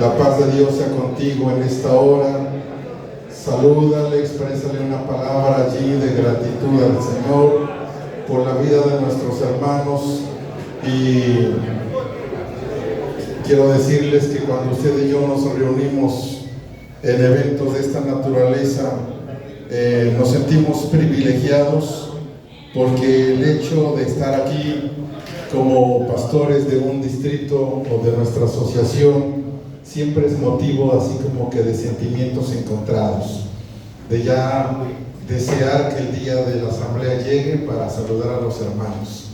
La paz de Dios sea contigo en esta hora. Salúdale, exprésale una palabra allí de gratitud al Señor por la vida de nuestros hermanos. Y quiero decirles que cuando usted y yo nos reunimos en eventos de esta naturaleza, nos sentimos privilegiados, porque el hecho de estar aquí como pastores de un distrito o de nuestra asociación siempre es motivo así como que de sentimientos encontrados, de ya desear que el día de la asamblea llegue para saludar a los hermanos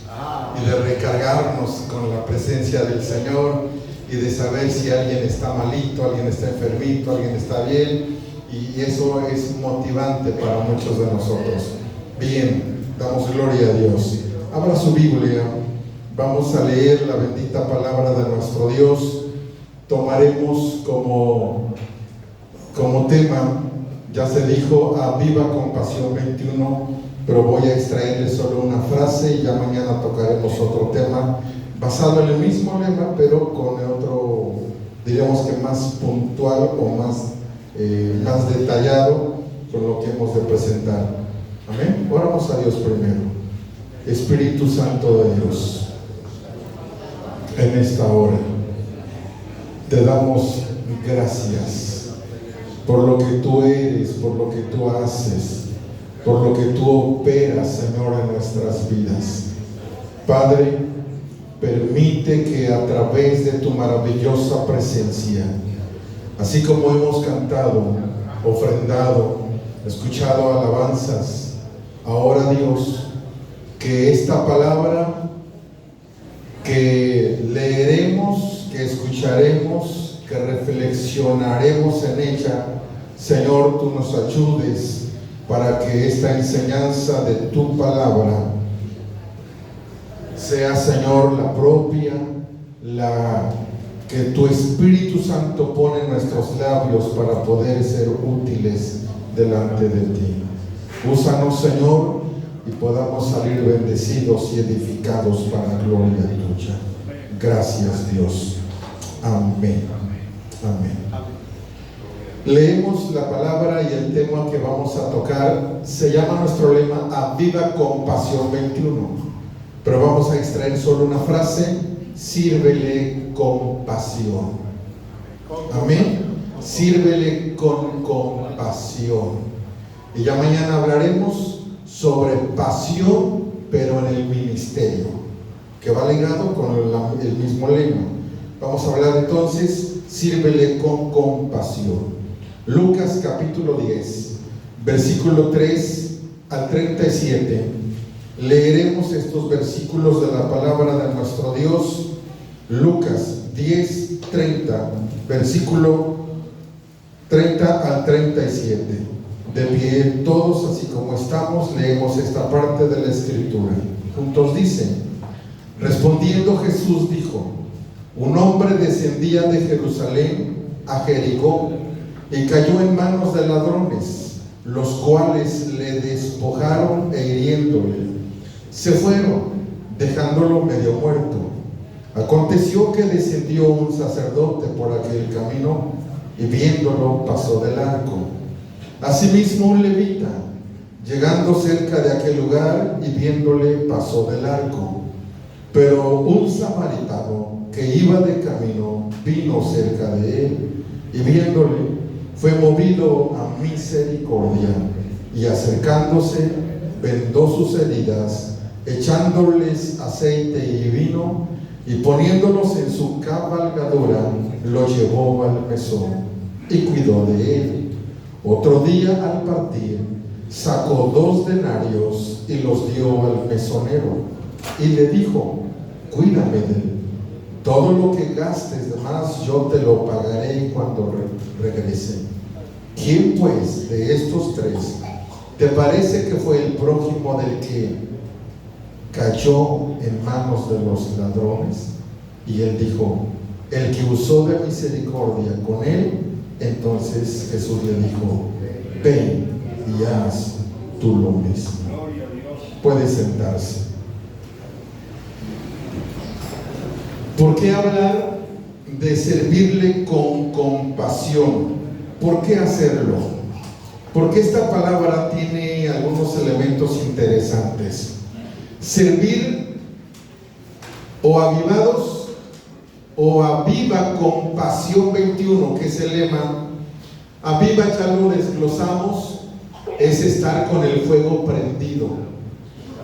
y de recargarnos con la presencia del Señor y de saber si alguien está malito, alguien está enfermito, alguien está bien, y eso es motivante para muchos de nosotros. Bien, damos gloria a Dios. Abra su Biblia, vamos a leer la bendita palabra de nuestro Dios. Tomaremos como tema, ya se dijo, a Viva Compasión 21, pero voy a extraerle solo una frase y ya mañana tocaremos otro tema basado en el mismo lema, pero con otro, diríamos que más puntual o más detallado con lo que hemos de presentar. Amén. Oramos a Dios primero. Espíritu Santo de Dios, en esta hora te damos gracias por lo que tú eres, por lo que tú haces, por lo que tú operas, Señor, en nuestras vidas. Padre, permite que a través de tu maravillosa presencia, así como hemos cantado, ofrendado, escuchado alabanzas, ahora Dios, que esta palabra que leeremos, que escucharemos, que reflexionaremos en ella, Señor, tú nos ayudes para que esta enseñanza de tu palabra sea, Señor, la propia, la que tu Espíritu Santo pone en nuestros labios para poder ser útiles delante de ti. Úsanos, Señor, y podamos salir bendecidos y edificados para gloria tuya. Gracias, Dios. Amén. Amén. Leemos la palabra y el tema que vamos a tocar se llama nuestro lema A Viva Compasión 21, pero vamos a extraer solo una frase: sírvele con pasión. Amén. Sírvele con compasión. Y ya mañana hablaremos sobre pasión, pero en el ministerio, que va ligado con el mismo lema. Vamos a hablar entonces, sírvele con compasión. Lucas capítulo 10, versículo 3 al 37. Leeremos estos versículos de la palabra de nuestro Dios. Lucas 10, 30, versículo 30 al 37. De pie todos, así como estamos, leemos esta parte de la Escritura. Juntos dicen: respondiendo Jesús dijo: un hombre descendía de Jerusalén a Jericó y cayó en manos de ladrones, los cuales le despojaron e hiriéndole, se fueron, dejándolo medio muerto. Aconteció que descendió un sacerdote por aquel camino y viéndolo pasó de largo. Asimismo un levita, llegando cerca de aquel lugar y viéndole pasó de largo. Pero un samaritano que iba de camino vino cerca de él y viéndole fue movido a misericordia y acercándose vendó sus heridas, echándoles aceite y vino, y poniéndolos en su cabalgadura lo llevó al mesón y cuidó de él. Otro día al partir sacó 2 denarios y los dio al mesonero y le dijo: cuídame de él, todo lo que gastes de más yo te lo pagaré cuando regrese. ¿Quién pues de estos 3 te parece que fue el prójimo del que cayó en manos de los ladrones? Y él dijo: el que usó de misericordia con él. Entonces Jesús le dijo: ven y haz tú lo mismo. Puede sentarse. ¿Por qué hablar de servirle con compasión. ¿Por qué hacerlo? Porque esta palabra tiene algunos elementos interesantes. Servir o avivados o aviva con pasión 21, que es el lema. Aviva, ya lo desglosamos, es estar con el fuego prendido.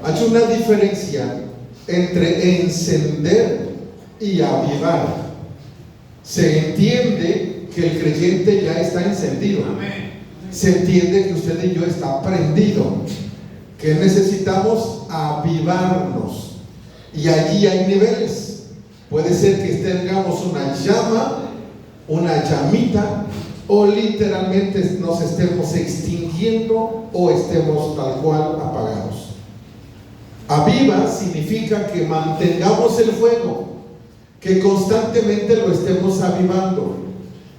Hay una diferencia entre encender y avivar. Se entiende que el creyente ya está encendido. Se entiende que usted y yo está prendido, que necesitamos avivarnos. Y allí hay niveles. Puede ser que tengamos una llama, una llamita, o literalmente nos estemos extinguiendo o estemos tal cual apagados. Aviva significa que mantengamos el fuego, que constantemente lo estemos avivando.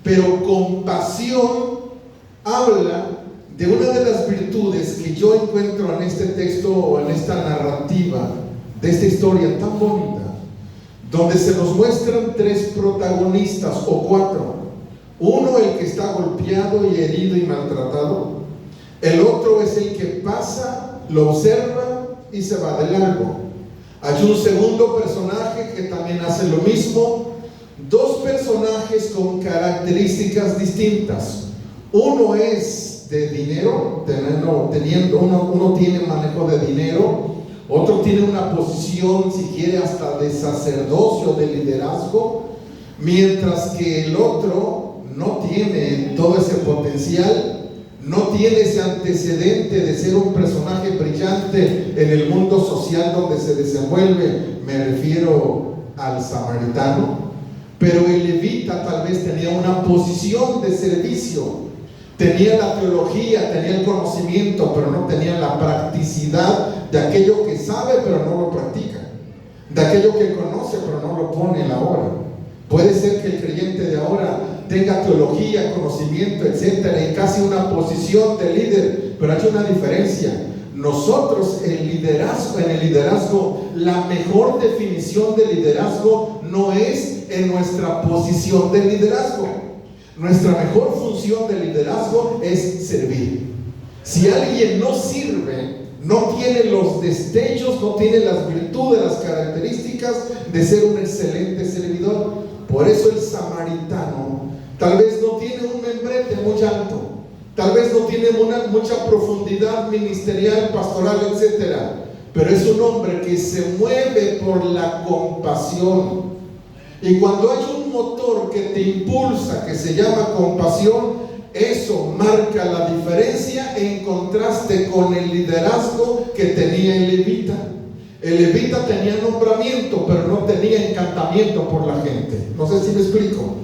Pero compasión habla de una de las virtudes que yo encuentro en este texto o en esta narrativa de esta historia tan bonita, donde se nos muestran tres protagonistas o cuatro. Uno, el que está golpeado y herido y maltratado. El otro es el que pasa, lo observa y se va de largo. Hay un segundo personaje que también hace lo mismo. Dos personajes con características distintas. Uno es de dinero, uno tiene manejo de dinero. Otro tiene una posición, si quiere, hasta de sacerdocio, de liderazgo. Mientras que el otro no tiene todo ese potencial, no tiene ese antecedente de ser un personaje brillante en el mundo social donde se desenvuelve. Me refiero al samaritano. Pero el levita tal vez tenía una posición de servicio, tenía la teología, tenía el conocimiento, pero no tenía la practicidad de aquello que sabe pero no lo practica, de aquello que conoce pero no lo pone en la obra. Puede ser que el creyente de ahora tenga teología, conocimiento, etcétera, y casi una posición de líder, pero hay una diferencia. Nosotros en el liderazgo, la mejor definición de liderazgo no es en nuestra posición de liderazgo. Nuestra mejor función de liderazgo es servir. Si alguien no sirve, no tiene los destellos, no tiene las virtudes, las características de ser un excelente servidor. Por eso el samaritano tal vez no tiene un membrete muy alto, tal vez no tiene mucha profundidad ministerial, pastoral, etcétera, pero es un hombre que se mueve por la compasión. Y cuando hay un motor que te impulsa, que se llama compasión, eso marca la diferencia en contraste con el liderazgo que tenía el levita. El levita tenía nombramiento, pero no tenía encantamiento por la gente. No sé si me explico.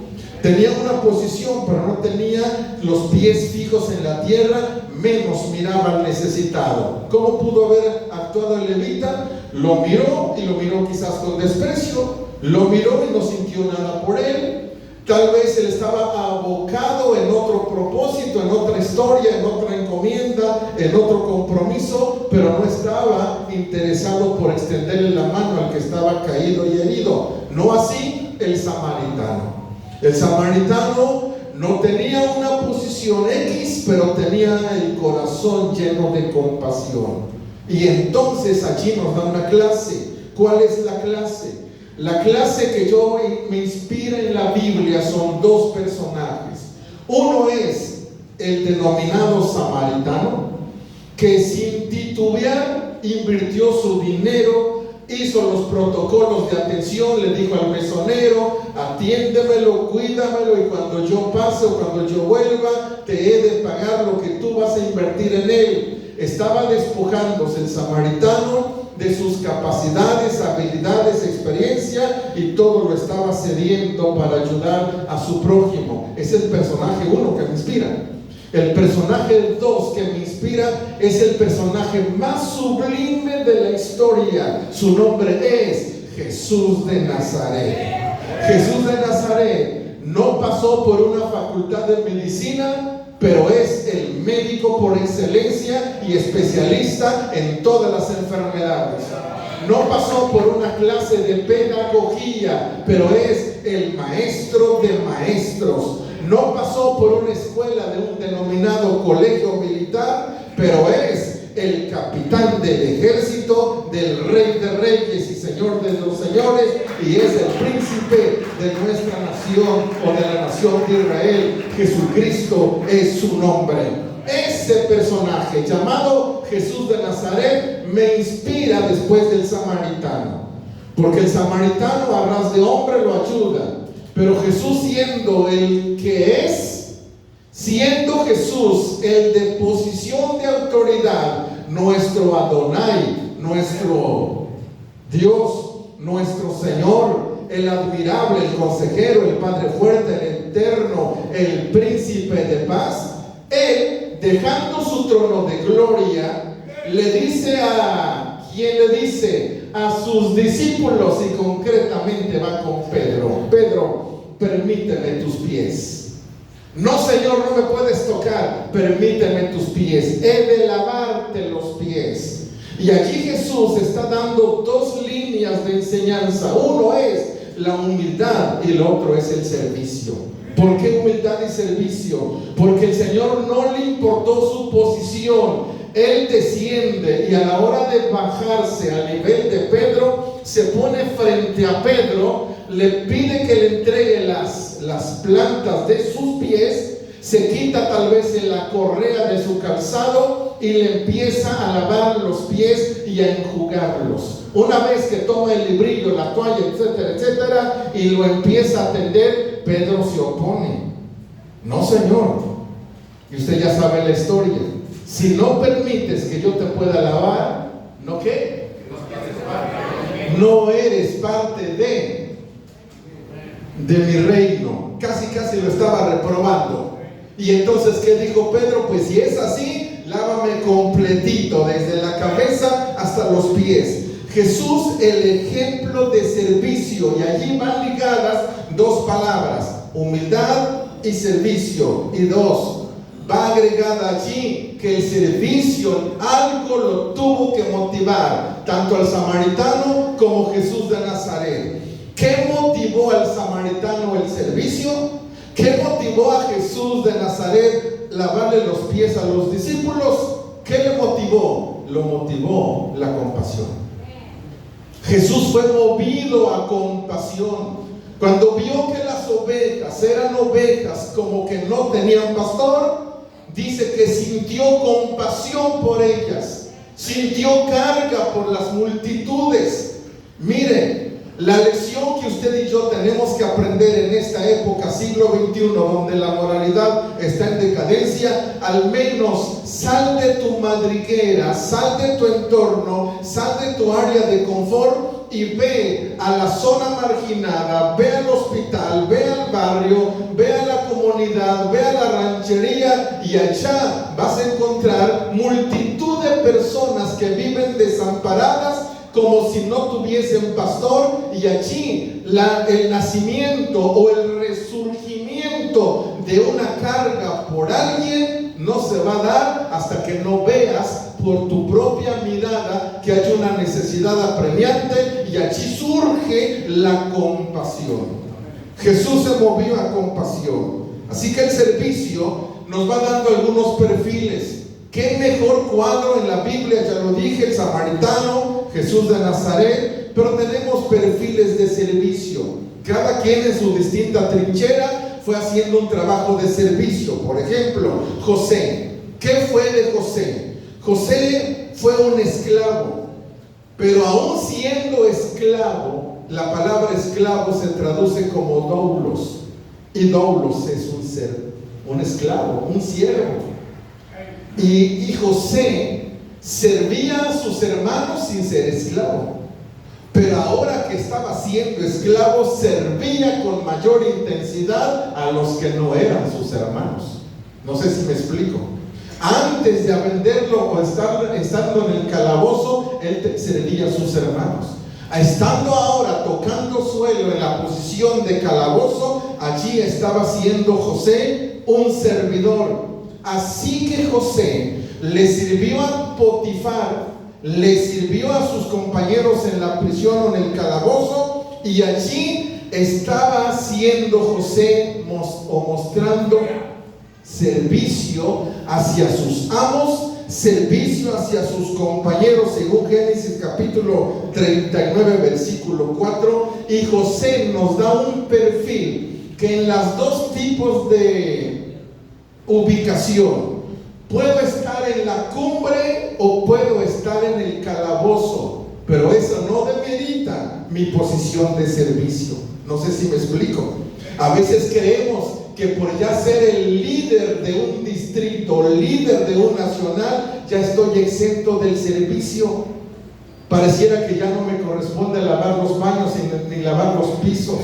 Tenía una posición, pero no tenía los pies fijos en la tierra, menos miraba al necesitado. ¿Cómo pudo haber actuado el levita? Lo miró, y lo miró quizás con desprecio, lo miró y no sintió nada por él. Tal vez él estaba abocado en otro propósito, en otra historia, en otra encomienda, en otro compromiso, pero no estaba interesado por extenderle la mano al que estaba caído y herido. No así el samaritano. El samaritano no tenía una posición X, pero tenía el corazón lleno de compasión. Y entonces allí nos da una clase. ¿Cuál es la clase? La clase que yo me inspira en la Biblia son dos personajes. Uno es el denominado samaritano, que sin titubear invirtió su dinero, hizo los protocolos de atención, le dijo al mesonero: atiéndemelo, cuídamelo, y cuando yo pase o cuando yo vuelva te he de pagar lo que tú vas a invertir en él. Estaba despojándose el samaritano de sus capacidades, habilidades, experiencia, y todo lo estaba cediendo para ayudar a su prójimo. Es el personaje 1 que me inspira. El personaje 2 que me inspira es el personaje más sublime de la historia. Su nombre es Jesús de Nazaret. Jesús de Nazaret no pasó por una facultad de medicina, pero es el médico por excelencia y especialista en todas las enfermedades. No pasó por una clase de pedagogía, pero es el maestro de maestros. no pasó por una escuela de un denominado colegio militar, pero es el capitán del ejército del Rey de Reyes y Señor de los Señores, y es el príncipe de nuestra nación, o de la nación de Israel. Jesucristo es su nombre. Ese personaje llamado Jesús de Nazaret me inspira después del samaritano, porque el samaritano a ras de hombre lo ayuda, pero Jesús, siendo el que es, siendo Jesús el de posición de autoridad, nuestro Adonai, nuestro Dios, nuestro Señor, el admirable, el consejero, el Padre fuerte, el eterno, el príncipe de paz, Él, dejando su trono de gloria, le dice a ¿quién le dice? A sus discípulos, y concretamente va con Pedro: Pedro, permíteme tus pies. No, Señor, no me puedes tocar, permíteme tus pies, he de lavarte los pies. Y allí Jesús está dando dos líneas de enseñanza. Uno es la humildad y el otro es el servicio. ¿Por qué humildad y servicio? Porque el Señor no le importó su posición. Él desciende y a la hora de bajarse al nivel de Pedro, se pone frente a Pedro, le pide que le entregue las plantas de sus pies, se quita tal vez la correa de su calzado y le empieza a lavar los pies y a enjugarlos. Una vez que toma el librillo, la toalla, etcétera, etcétera, y lo empieza a atender, Pedro se opone. No, Señor. Y usted ya sabe la historia. Si no permites que yo te pueda lavar, ¿no qué? No eres parte de mi reino. Casi lo estaba reprobando. Y entonces, ¿qué dijo Pedro? Pues si es así, lávame completito, desde la cabeza hasta los pies. Jesús, el ejemplo de servicio, y allí van ligadas dos palabras: humildad y servicio. Y dos, va agregada allí que el servicio algo lo tuvo que motivar, tanto al samaritano como Jesús de Nazaret. ¿Qué motivó al samaritano el servicio? ¿Qué motivó a Jesús de Nazaret lavarle los pies a los discípulos? ¿Qué le motivó? Lo motivó la compasión. Jesús fue movido a compasión. Cuando vio que las ovejas eran ovejas como que no tenían pastor, dice que sintió compasión por ellas, sintió carga por las multitudes. Mire, la lección que usted y yo tenemos que aprender en esta época, siglo XXI, donde la moralidad está en decadencia: al menos sal de tu madriguera, sal de tu entorno, sal de tu área de confort y ve a la zona marginada, ve al hospital, ve al barrio, ve a la comunidad, ve a la ranchería, y allá vas a encontrar multitud de personas que viven desamparadas, como si no tuviesen pastor, y allí el nacimiento o el resurgimiento de una carga por alguien no se va a dar hasta que no veas por tu propia mirada que hay una necesidad apremiante, y allí surge la compasión. Jesús se movió a compasión. Así que el servicio nos va dando algunos perfiles. ¿Qué mejor cuadro en la Biblia? Ya lo dije, el samaritano, Jesús de Nazaret, pero tenemos perfiles de servicio. Cada quien en su distinta trinchera fue haciendo un trabajo de servicio. Por ejemplo, José. ¿Qué fue de José? José fue un esclavo, pero aún siendo esclavo, la palabra esclavo se traduce como doulos, y doulos es un esclavo, un siervo. Y José servía a sus hermanos sin ser esclavo, pero ahora que estaba siendo esclavo, servía con mayor intensidad a los que no eran sus hermanos. No sé si me explico. Antes de venderlo o estando en el calabozo, él servía a sus hermanos. Estando ahora tocando suelo en la posición de calabozo, allí estaba siendo José un servidor. Así que José le sirvió a Potifar, le sirvió a sus compañeros en la prisión o en el calabozo, y allí estaba haciendo José mostrando servicio hacia sus amos, servicio hacia sus compañeros, según Génesis capítulo 39 versículo 4. Y José nos da un perfil que en las dos tipos de ubicación, puedo estar en la cumbre o puedo estar en el calabozo, pero eso no demerita mi posición de servicio. No sé si me explico. A veces creemos que por ya ser el líder de un distrito, líder de un nacional, ya estoy exento del servicio. Pareciera que ya no me corresponde lavar los baños ni lavar los pisos.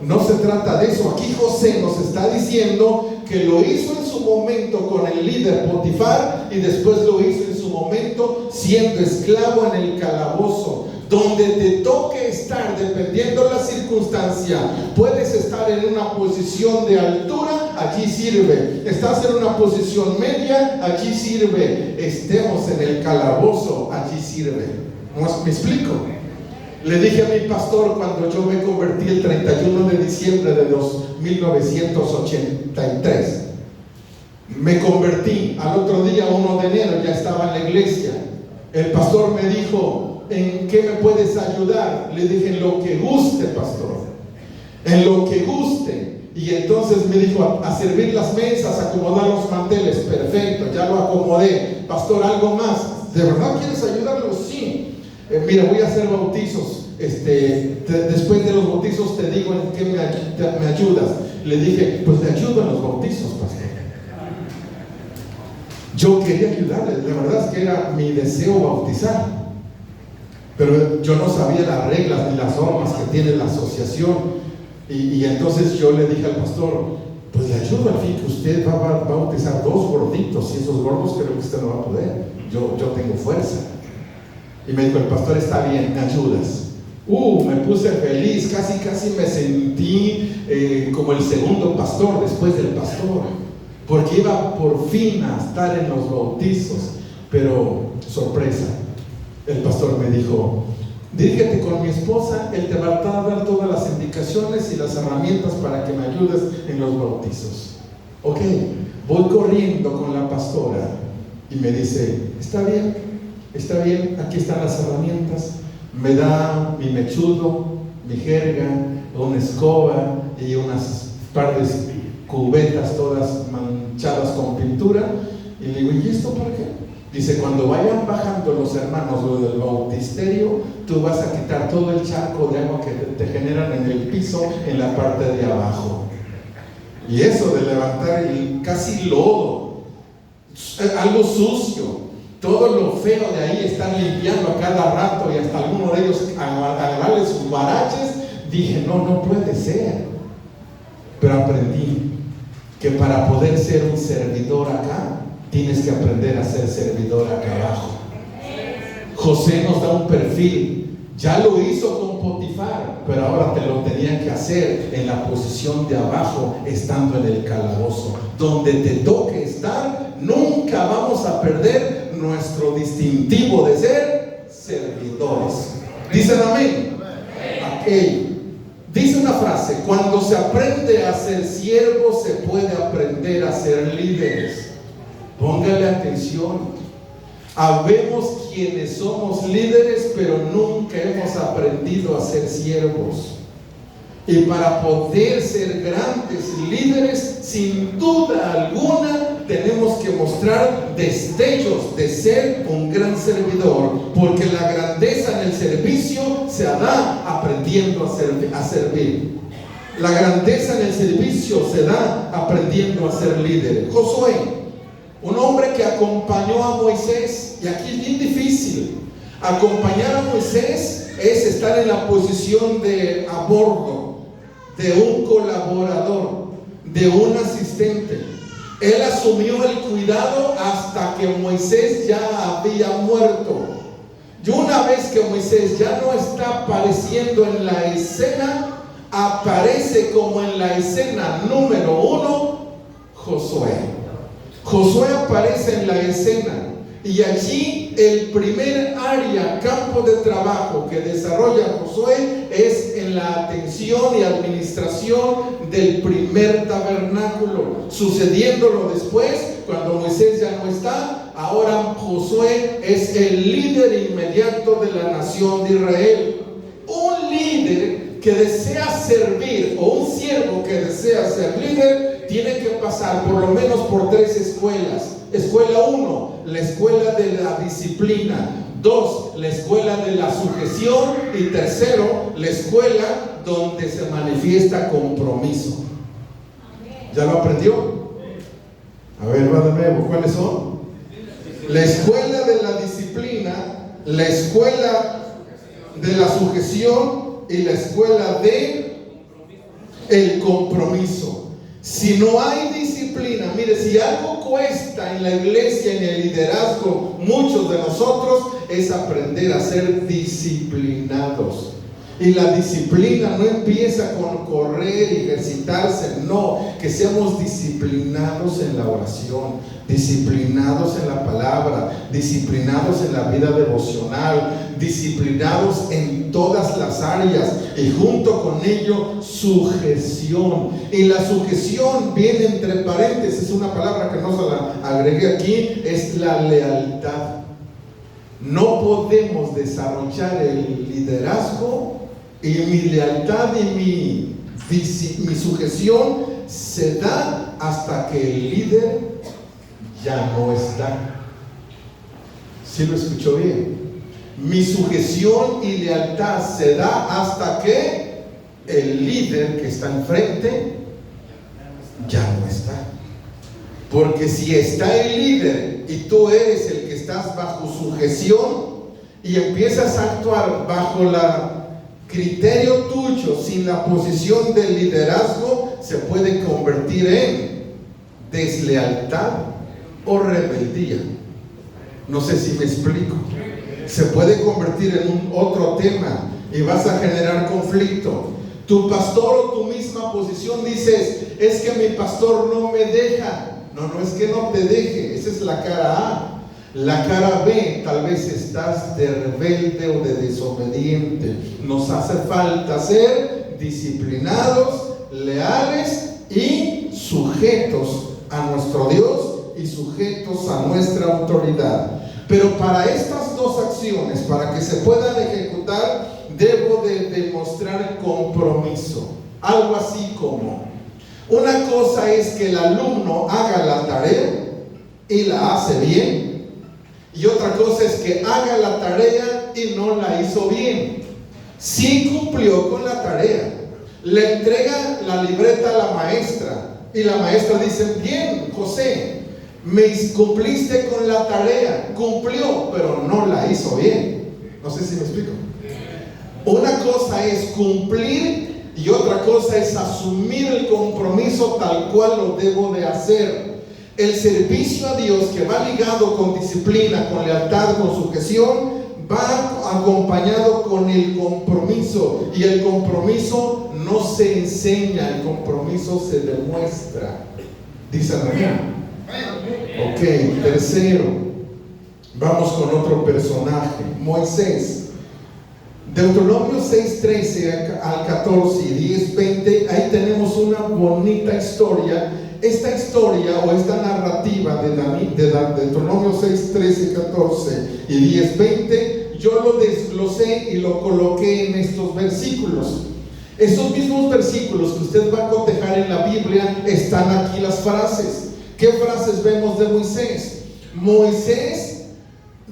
No se trata de eso. Aquí José nos está diciendo que lo hizo en su momento con el líder Potifar y después lo hizo en su momento siendo esclavo en el calabozo. Donde te toque estar, dependiendo la circunstancia, puedes estar en una posición de altura, allí sirve. Estás en una posición media, allí sirve. Estemos en el calabozo, allí sirve. ¿Me explico? Le dije a mi pastor cuando yo me convertí el 31 de diciembre de 1983. Me convertí, al otro día, 1 de enero, ya estaba en la iglesia. El pastor me dijo: ¿en qué me puedes ayudar? Le dije: en lo que guste, pastor, en lo que guste. Y entonces me dijo: a servir las mesas, acomodar los manteles. Perfecto, ya lo acomodé. Pastor, ¿algo más? ¿De verdad quieres ayudarlo? Sí. Mira, voy a hacer bautizos. Después de los bautizos te digo en qué me ayudas. Le dije: pues le ayudo en los bautizos, pastor. Yo quería ayudarle, la verdad es que era mi deseo bautizar, pero yo no sabía las reglas ni las normas que tiene la asociación. Y entonces yo le dije al pastor: pues le ayudo, al fin que usted va a bautizar 2 gorditos, y esos gordos creo que usted no va a poder. Yo tengo fuerza. Y me dijo el pastor: está bien, me ayudas. Me puse feliz, casi me sentí como el segundo pastor después del pastor, porque iba por fin a estar en los bautizos. Pero sorpresa, el pastor me dijo: dirígete con mi esposa, él te va a dar todas las indicaciones y las herramientas para que me ayudes en los bautizos. Ok, voy corriendo con la pastora y me dice: está bien, aquí están las herramientas. Me da mi mechudo, mi jerga, una escoba y unas par de cubetas todas manchadas con pintura. Y le digo: ¿y esto para qué? Dice: cuando vayan bajando los hermanos lo del bautisterio, tú vas a quitar todo el charco de agua que te generan en el piso, en la parte de abajo. Y eso de levantar el casi lodo, algo sucio, todo lo feo de ahí, están limpiando a cada rato, y hasta alguno de ellos agarrarle sus baraches. Dije: no puede ser. Pero aprendí que para poder ser un servidor acá, tienes que aprender a ser servidor acá abajo. José nos da un perfil. Ya lo hizo con Potifar, pero ahora te lo tenía que hacer en la posición de abajo, estando en el calabozo. Donde te toque estar, nunca vamos a perder nuestro distintivo de ser servidores. ¿Dicen amén? Okay. Dice una frase: cuando se aprende a ser siervo, se puede aprender a ser líderes. Póngale atención. Habemos quienes somos líderes, pero nunca hemos aprendido a ser siervos. Y para poder ser grandes líderes, sin duda alguna, tenemos que mostrar destellos de ser un gran servidor, porque la grandeza en el servicio se da aprendiendo a servir. La grandeza en el servicio se da aprendiendo a ser líder. Josué, un hombre que acompañó a Moisés, y aquí es bien difícil. Acompañar a Moisés es estar en la posición de a bordo, de un colaborador, de un asistente. Él asumió el cuidado hasta que Moisés ya había muerto. Y una vez que Moisés ya no está apareciendo en la escena, aparece como en la escena número 1 Josué. Josué aparece en la escena. Y allí el primer área, campo de trabajo que desarrolla Josué es en la atención y administración del primer tabernáculo. Sucediéndolo después, cuando Moisés ya no está, ahora Josué es el líder inmediato de la nación de Israel. Un líder que desea servir, o un siervo que desea ser líder, tiene que pasar por lo menos por 3 escuelas. Escuela 1, la escuela de la disciplina. 2, la escuela de la sujeción. Y tercero, la escuela donde se manifiesta compromiso. ¿Ya lo aprendió? A ver, va de nuevo. ¿Cuáles son? La escuela de la disciplina, la escuela de la sujeción y la escuela de el compromiso. Si no hay disciplina, mire, si algo cuesta en la iglesia, en el liderazgo, muchos de nosotros, es aprender a ser disciplinados. Y la disciplina no empieza con correr y ejercitarse, no, que seamos disciplinados en la oración, disciplinados en la palabra, disciplinados en la vida devocional, disciplinados en todas las áreas, y junto con ello sujeción. Y la sujeción viene entre paréntesis, una palabra que no se la agregué aquí, es la lealtad. No podemos desarrollar el liderazgo y mi lealtad y mi sujeción se da hasta que el líder ya no está. ¿Sí lo escuchó bien? Mi sujeción y lealtad se da hasta que el líder que está enfrente ya no está. Porque si está el líder y tú eres el que estás bajo sujeción y empiezas a actuar bajo la criterio tuyo, sin la posición del liderazgo, se puede convertir en deslealtad o rebeldía. No sé si me explico. Se puede convertir en un otro tema y vas a generar conflicto. Tu pastor o tu misma posición dices, es que mi pastor no me deja. No es que no te deje, esa es la cara A. La cara B, tal vez estás de rebelde o de desobediente. Nos hace falta ser disciplinados, leales y sujetos a nuestro Dios y sujetos a nuestra autoridad. Pero para estas dos acciones, para que se puedan ejecutar, debo de demostrar compromiso. Algo así como, una cosa es que el alumno haga la tarea y la hace bien, y otra cosa es que haga la tarea y no la hizo bien. Sí cumplió con la tarea, le entrega la libreta a la maestra y la maestra dice, bien, José, me cumpliste con la tarea, cumplió, pero no la hizo bien. No sé si me explico. Una cosa es cumplir y otra cosa es asumir el compromiso tal cual lo debo de hacer. El servicio a Dios, que va ligado con disciplina, con lealtad, con sujeción, va acompañado con el compromiso. Y el compromiso no se enseña, el compromiso se demuestra. Dice Daniel. Ok, tercero, vamos con otro personaje, Moisés. Deuteronomio 6:13 al 14 y 10:20, ahí tenemos una bonita historia. Esta historia o esta narrativa de Deuteronomio 6:13, 14 y 10:20, yo lo desglosé y lo coloqué en estos versículos. Estos mismos versículos que usted va a cotejar en la Biblia, están aquí las frases. ¿Qué frases vemos de Moisés? Moisés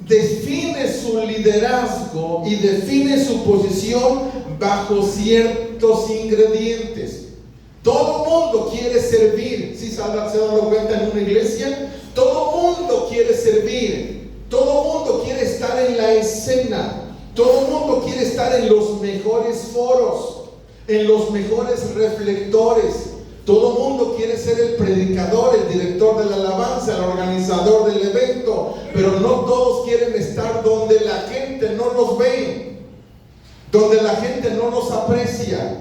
define su liderazgo y define su posición bajo ciertos ingredientes. Todo mundo quiere servir. ¿Sí se ha dado cuenta en una iglesia? Todo mundo quiere servir. Todo mundo quiere estar en la escena. Todo mundo quiere estar en los mejores foros, en los mejores reflectores. Todo mundo quiere ser el predicador, el director de la alabanza, el organizador del evento, pero no todos quieren estar donde la gente no nos ve, donde la gente no nos aprecia.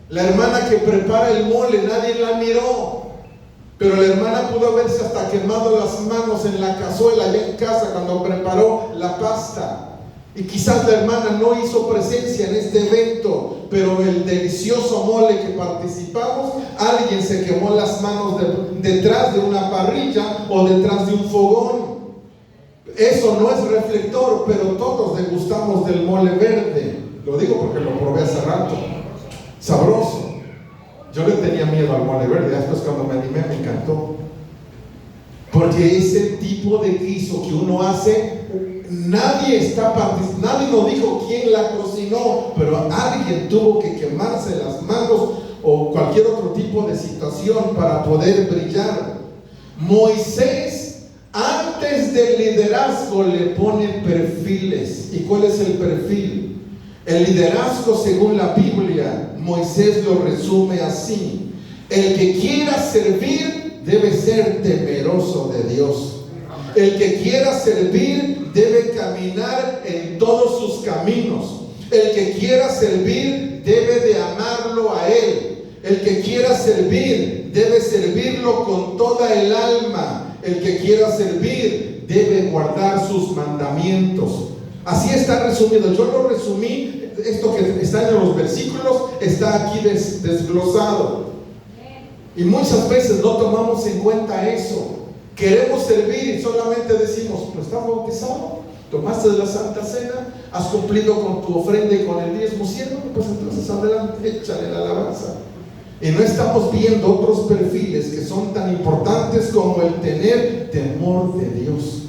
La hermana que prepara el mole, nadie la miró, Pero la hermana pudo haberse hasta quemado las manos en la cazuela allá en casa cuando preparó la pasta. Y quizás la hermana no hizo presencia en este evento, pero el delicioso mole que participamos, alguien se quemó las manos detrás de una parrilla o detrás de un fogón. Eso no es reflector, pero todos degustamos del mole verde. Lo digo porque lo probé hace rato. Sabroso. Yo le tenía miedo al mole verde, después cuando me animé me encantó. Porque es el tipo de guiso que uno hace. Nadie nos dijo quién la cocinó, pero alguien tuvo que quemarse las manos o cualquier otro tipo de situación para poder brillar. Moisés, antes del liderazgo, le pone perfiles. ¿Y cuál es el perfil? El liderazgo, según la Biblia, Moisés lo resume así: el que quiera servir debe ser temeroso de Dios. El que quiera servir debe caminar en todos sus caminos. El que quiera servir debe de amarlo a Él. El que quiera servir debe servirlo con toda el alma. El que quiera servir debe guardar sus mandamientos. Así está resumido. Yo lo resumí. Esto que está en los versículos está aquí desglosado. Y muchas veces no tomamos en cuenta eso. Queremos servir y solamente decimos: ¿no estás bautizado? ¿Tomaste de la Santa Cena? ¿Has cumplido con tu ofrenda y con el diezmo? ¿Cierto? Pues entonces adelante, échale la alabanza. Y no estamos viendo otros perfiles que son tan importantes como el tener temor de Dios,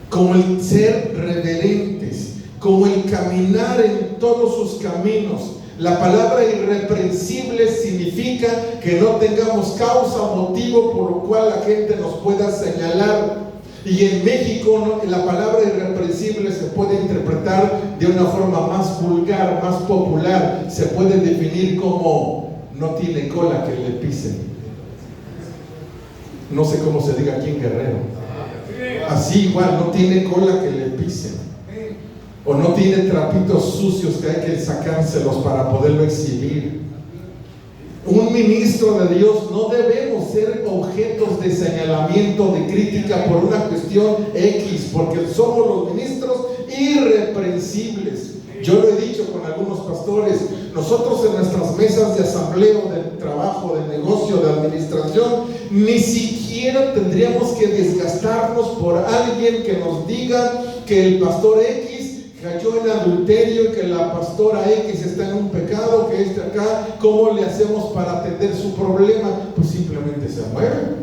como el ser reverentes, como el caminar en todos sus caminos. La palabra irreprensible significa que no tengamos causa o motivo por lo cual la gente nos pueda señalar. Y en México la palabra irreprensible se puede interpretar de una forma más vulgar, más popular. Se puede definir como no tiene cola que le pisen. No sé cómo se diga aquí en Guerrero. Así igual, no tiene cola que le pisen. O no tiene trapitos sucios que hay que sacárselos para poderlo exhibir. Un ministro de Dios no debemos ser objetos de señalamiento, de crítica por una cuestión X, porque somos los ministros irreprensibles. Yo lo he dicho con algunos pastores: nosotros en nuestras mesas de asambleo, de trabajo, de negocio, de administración, ni siquiera tendríamos que desgastarnos por alguien que nos diga que el pastor X cayó en adulterio y que la pastora X está en un pecado, que acá, ¿cómo le hacemos para atender su problema? Pues simplemente se mueve.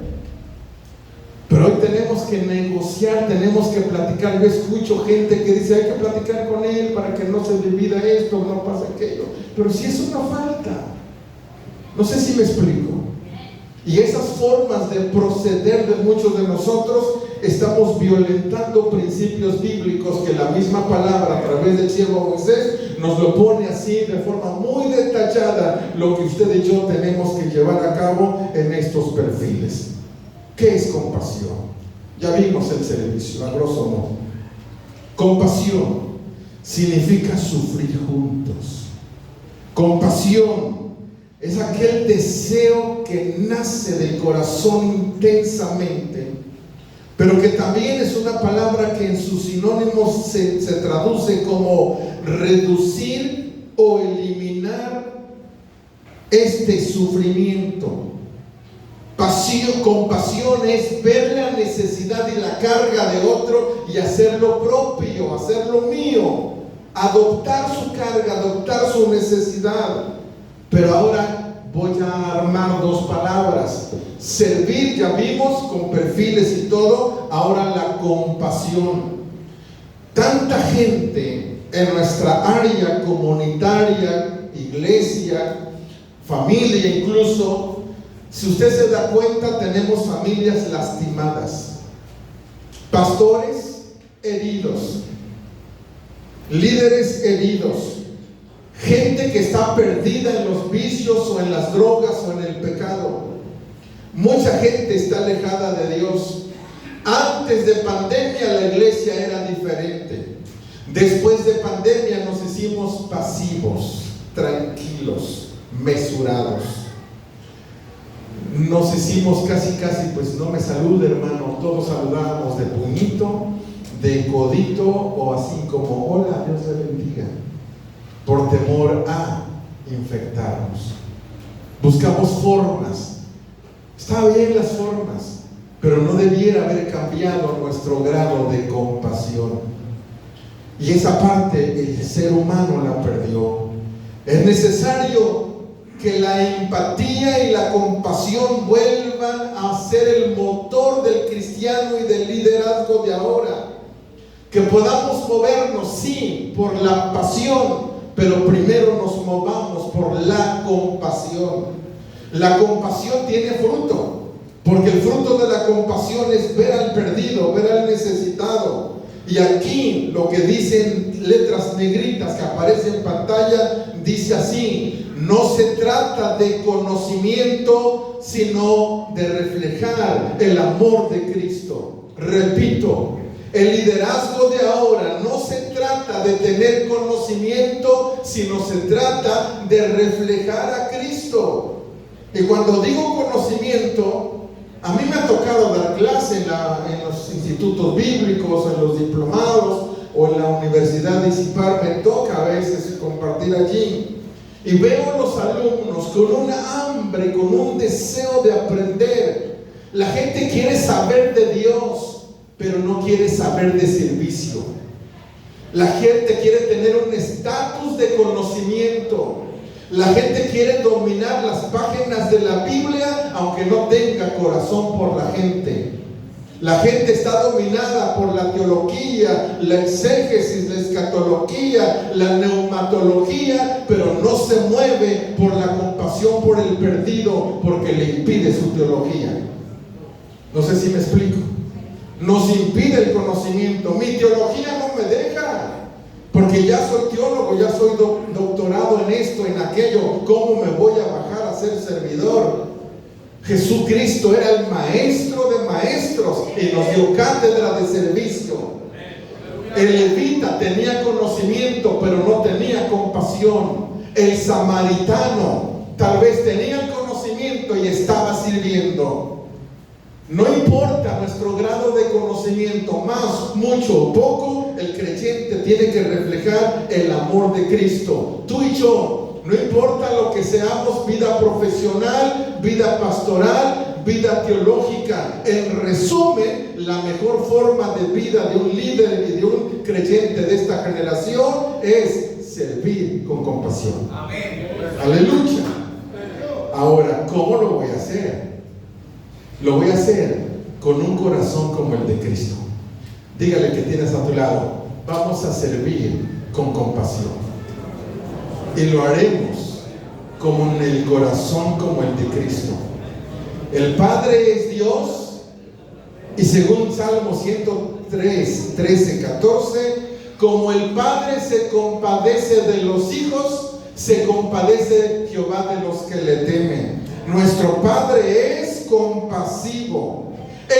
Pero hoy tenemos que negociar, tenemos que platicar. Yo escucho gente que dice: hay que platicar con él para que no se divida esto, no pase aquello. Pero si es una falta, no sé si me explico. Y esas formas de proceder de muchos de nosotros, estamos violentando principios bíblicos que la misma palabra, a través del siervo Moisés, nos lo pone así de forma muy detallada, lo que usted y yo tenemos que llevar a cabo en estos perfiles. ¿Qué es compasión? Ya vimos el servicio, a grosso modo. Compasión significa sufrir juntos. Compasión es aquel deseo que nace del corazón intensamente, pero que también es una palabra que en sus sinónimos se traduce como reducir o eliminar este sufrimiento. Compasión es ver la necesidad y la carga de otro y hacerlo propio, hacerlo mío, adoptar su carga, adoptar su necesidad. Pero ahora voy a armar dos palabras: servir, ya vimos, con perfiles y todo. Ahora la compasión. Tanta gente en nuestra área comunitaria, iglesia, familia incluso, si usted se da cuenta, tenemos familias lastimadas, pastores heridos, líderes heridos, gente que está perdida en los vicios o en las drogas o en el pecado. Mucha gente está alejada de Dios. Antes de pandemia la iglesia era diferente. Después de pandemia nos hicimos pasivos, tranquilos, mesurados. nos hicimos casi, pues no me salude, hermano. Todos saludábamos de puñito, de codito o así como, hola, Dios te bendiga, por temor a infectarnos. Buscamos formas. Está bien las formas, pero no debiera haber cambiado nuestro grado de compasión. Y esa parte el ser humano la perdió. Es necesario que la empatía y la compasión vuelvan a ser el motor del cristiano y del liderazgo de ahora. Que podamos movernos, sí, por la pasión, pero primero nos movamos por la compasión. La compasión tiene fruto, porque el fruto de la compasión es ver al perdido, ver al necesitado. Y aquí lo que dicen letras negritas que aparecen en pantalla, dice así: no se trata de conocimiento, sino de reflejar el amor de Cristo. Repito, el liderazgo de ahora no se trata de tener conocimiento, sino se trata de reflejar a Cristo. Y cuando digo conocimiento, a mí me ha tocado dar clase en los institutos bíblicos, en los diplomados o en la universidad de Isipar. Me toca a veces compartir allí. Y veo a los alumnos con una hambre, con un deseo de aprender. La gente quiere saber de Dios, pero no quiere saber de servicio. La gente quiere tener un estatus de conocimiento. La gente quiere dominar las páginas de la Biblia, aunque no tenga corazón por la gente. La gente está dominada por la teología, la exégesis, la escatología, la neumatología, pero no se mueve por la compasión por el perdido, porque le impide su teología. No sé si me explico. Nos impide el conocimiento. Mi teología no me deja, porque ya soy teólogo, ya soy doctorado en esto, en aquello. ¿Cómo me voy a bajar a ser servidor? Jesucristo era el maestro de maestros y nos dio cátedra de servicio. El levita tenía conocimiento, pero no tenía compasión. El samaritano tal vez tenía el conocimiento y estaba sirviendo. No importa nuestro grado de conocimiento, más, mucho o poco, el creyente tiene que reflejar el amor de Cristo. Tú y yo, no importa lo que seamos, vida profesional, vida pastoral, vida teológica. En resumen, la mejor forma de vida de un líder y de un creyente de esta generación es servir con compasión. Amén. Aleluya. Ahora, ¿cómo lo voy a hacer? Lo voy a hacer con un corazón como el de Cristo. Dígale que tienes a tu lado: vamos a servir con compasión. Y lo haremos con el corazón como el de Cristo. El Padre es Dios, y según Salmo 103, 13, 14, como el Padre se compadece de los hijos, se compadece Jehová de los que le temen. Nuestro Padre es compasivo,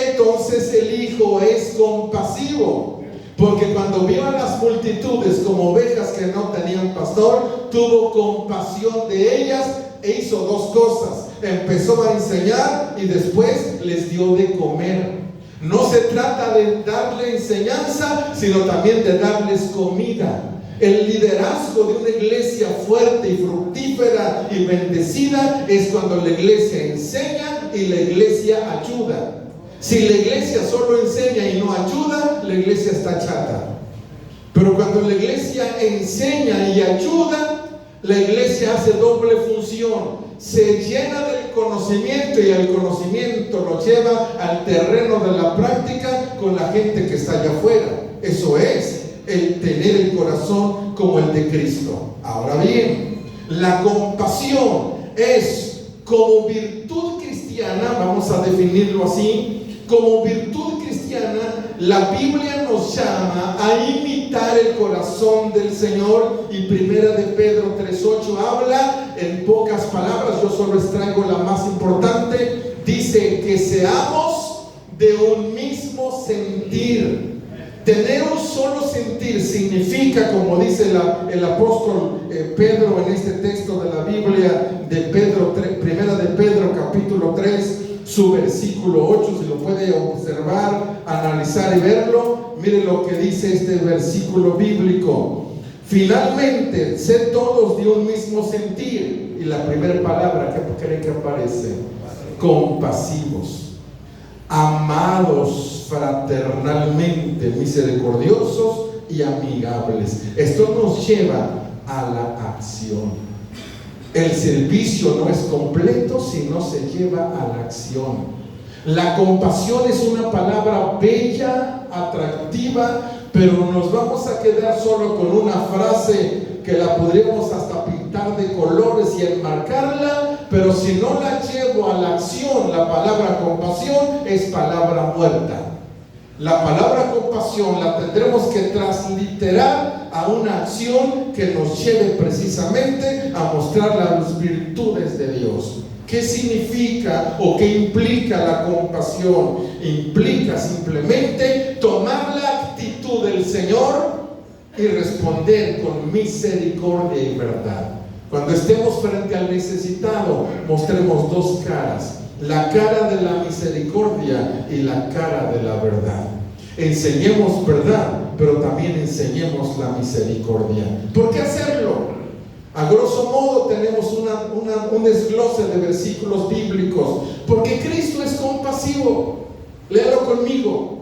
entonces el Hijo es compasivo. Porque cuando vio a las multitudes como ovejas que no tenían pastor, tuvo compasión de ellas e hizo dos cosas: empezó a enseñar y después les dio de comer. No se trata de darle enseñanza, sino también de darles comida. El liderazgo de una iglesia fuerte y fructífera y bendecida es cuando la iglesia enseña y la iglesia ayuda. Si la iglesia solo enseña y no ayuda, la iglesia está chata. Pero cuando la iglesia enseña y ayuda, la iglesia hace doble función. Se llena del conocimiento y el conocimiento lo lleva al terreno de la práctica con la gente que está allá afuera. Eso es el tener el corazón como el de Cristo. Ahora bien, la compasión es como virtud cristiana, vamos a definirlo así. Como virtud cristiana, la Biblia nos llama a imitar el corazón del Señor. Y Primera de Pedro 3:8 habla en pocas palabras, yo solo extraigo la más importante. Dice que seamos de un mismo sentir. Tener un solo sentir significa, como dice el apóstol Pedro en este texto de la Biblia de Pedro, primera de Pedro capítulo 3, su versículo 8, si lo puede observar, analizar y verlo. Mire lo que dice este versículo bíblico: finalmente, sed todos de un mismo sentir. Y la primera palabra que creen que aparece: compasivos, amados fraternalmente, misericordiosos y amigables. Esto nos lleva a la acción. El servicio no es completo si no se lleva a la acción. La compasión es una palabra bella, atractiva, pero nos vamos a quedar solo con una frase que la podríamos hasta pintar de colores y enmarcarla, pero si no la llevo a la acción, la palabra compasión es palabra muerta. La palabra compasión la tendremos que transliterar a una acción que nos lleve precisamente a mostrar las virtudes de Dios. ¿Qué significa o qué implica la compasión? Implica simplemente tomar la actitud del Señor y responder con misericordia y verdad. Cuando estemos frente al necesitado, mostremos dos caras: la cara de la misericordia y la cara de la verdad. Enseñemos verdad, pero también enseñemos la misericordia. ¿Por qué hacerlo? A grosso modo tenemos un desglose de versículos bíblicos. Porque Cristo es compasivo. Léalo conmigo.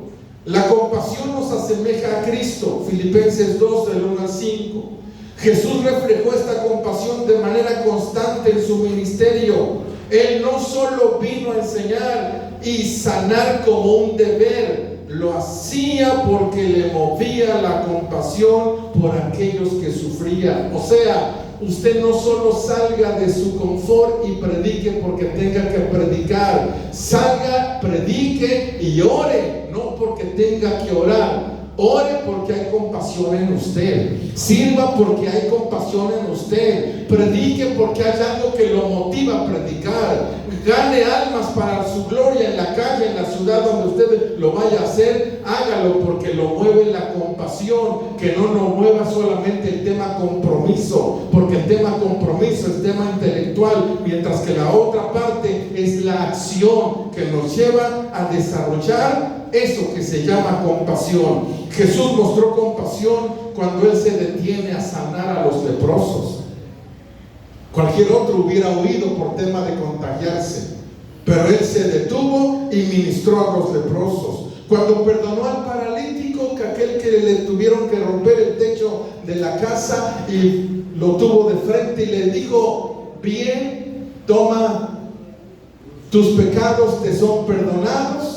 La compasión nos asemeja a Cristo. Filipenses 2, del 1 al 5. Jesús reflejó esta compasión de manera constante en su ministerio. Él no solo vino a enseñar y sanar como un deber, lo hacía porque le movía la compasión por aquellos que sufrían. O sea, usted no solo salga de su confort y predique porque tenga que predicar. Salga, predique y ore, no porque tenga que orar. Ore porque hay compasión en usted. Sirva porque hay compasión en usted. Predique porque hay algo que lo motiva a predicar. Gane almas para su gloria en la calle, en la ciudad donde usted lo vaya a hacer. Hágalo porque lo mueve la compasión. Que no nos mueva solamente el tema compromiso, porque el tema compromiso es tema intelectual, mientras que la otra parte es la acción que nos lleva a desarrollar eso que se llama compasión. Jesús mostró compasión cuando Él se detiene a sanar a los leprosos. Cualquier otro hubiera huido por tema de contagiarse, pero Él se detuvo y ministró a los leprosos. Cuando perdonó al paralítico, que aquel que le tuvieron que romper el techo de la casa y lo tuvo de frente y le dijo: bien, toma, tus pecados te son perdonados.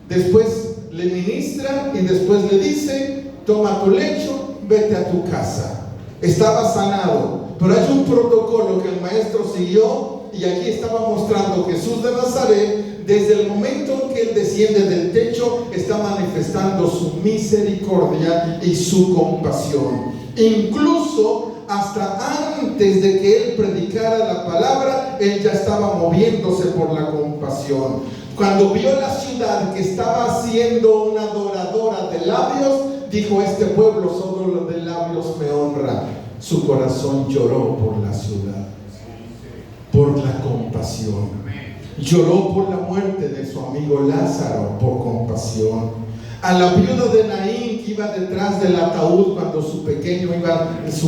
Después le ministra y después le dice: toma tu lecho, vete a tu casa. Estaba sanado, pero hay un protocolo que el maestro siguió, y aquí estaba mostrando Jesús de Nazaret. Desde el momento en que Él desciende del techo, está manifestando su misericordia y su compasión. Incluso hasta antes de que Él predicara la palabra, Él ya estaba moviéndose por la compasión. Cuando vio la ciudad que estaba siendo una adoradora de labios, dijo: este pueblo solo de labios me honra. Su corazón lloró por la ciudad, por la compasión. Lloró por la muerte de su amigo Lázaro, por compasión. A la viuda de Naín, que iba detrás del ataúd cuando su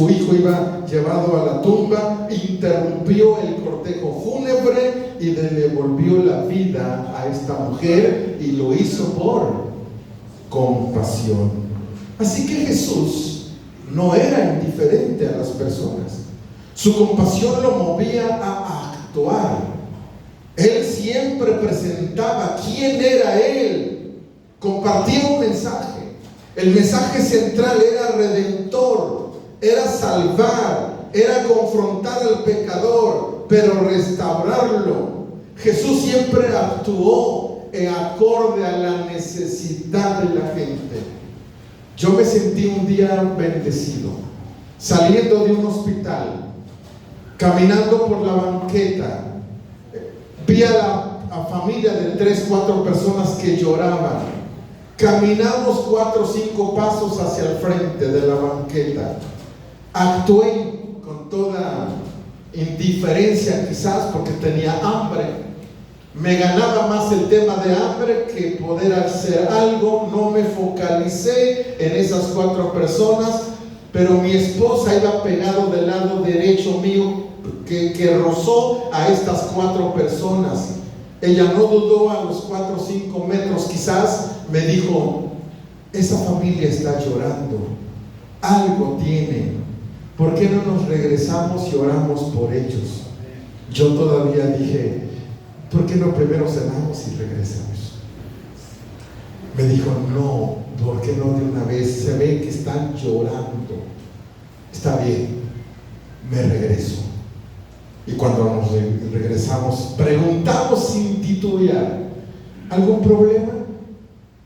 hijo iba llevado a la tumba, interrumpió el cortejo fúnebre y le devolvió la vida a esta mujer, y lo hizo por compasión. Así que Jesús no era indiferente a las personas. Su compasión lo movía a actuar. Él siempre presentaba quién era Él. Compartía un mensaje. El mensaje central era redentor, era salvar, era confrontar al pecador, pero restaurarlo. Jesús siempre actuó en acorde a la necesidad de la gente. Yo me sentí un día bendecido, saliendo de un hospital, caminando por la banqueta. Vi a la familia de 3-4 personas que lloraban. Caminamos 4 o 5 pasos hacia el frente de la banqueta. Actué con con toda indiferencia quizás, porque tenía hambre. Me ganaba más el tema de hambre que poder hacer algo. No me focalicé en esas 4 personas, pero mi esposa iba pegado del lado derecho mío, que rozó a estas 4 personas. Ella no dudó, a los 4 o 5 metros quizás me dijo: esa familia está llorando, algo tiene, ¿por qué no nos regresamos y oramos por ellos? Yo todavía dije: ¿por qué no primero cenamos y regresamos? Me dijo: no, ¿por qué no de una vez? Se ve que están llorando. Está bien, me regreso. Y cuando nos regresamos, preguntamos sin titubear: ¿algún problema?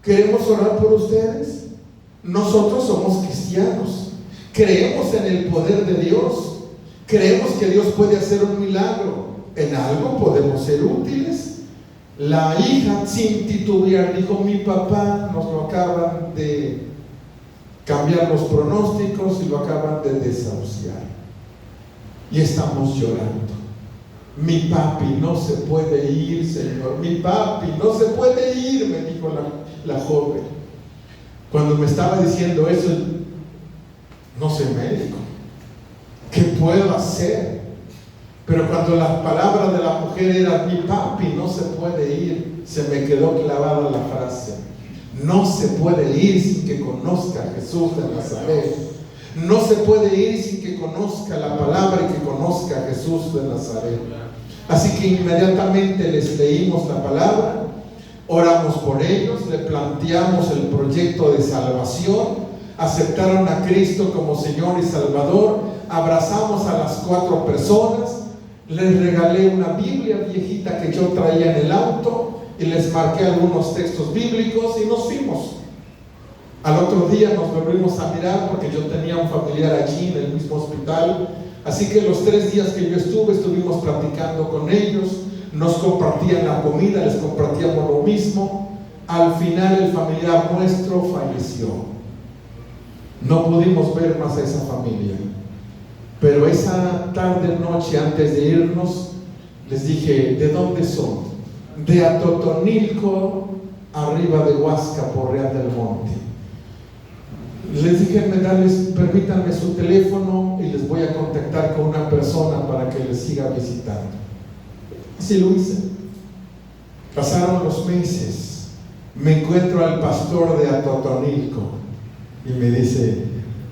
¿Queremos orar por ustedes? Nosotros somos cristianos, creemos en el poder de Dios, creemos que Dios puede hacer un milagro, en algo podemos ser útiles. La hija, sin titubear, dijo: mi papá nos lo acaban de cambiar los pronósticos y lo acaban de desahuciar y estamos llorando. Mi papi no se puede ir, Señor, mi papi no se puede ir, me dijo la joven. Cuando me estaba diciendo eso, no soy médico, ¿qué puedo hacer? Pero cuando la palabra de la mujer era: mi papi no se puede ir, se me quedó clavada la frase: no se puede ir sin que conozca a Jesús de Nazaret. No se puede ir sin que conozca la palabra y que conozca a Jesús de Nazaret. Así que inmediatamente les leímos la palabra, oramos por ellos, le planteamos el proyecto de salvación, aceptaron a Cristo como Señor y Salvador, abrazamos a las 4 personas, les regalé una Biblia viejita que yo traía en el auto y les marqué algunos textos bíblicos y nos fuimos. Al otro día nos volvimos a mirar porque yo tenía un familiar allí en el mismo hospital. Así que los 3 días que yo estuvimos platicando con ellos, nos compartían la comida, les compartíamos lo mismo. Al final el familiar nuestro falleció. No pudimos ver más a esa familia. Pero esa tarde, noche, antes de irnos, les dije: ¿de dónde son? De Atotonilco, arriba de Huasca, por Real del Monte. Les dije: permítanme su teléfono y les voy a contactar con una persona para que les siga visitando. Así lo hice. Pasaron los meses, me encuentro al pastor de Atotonilco y me dice: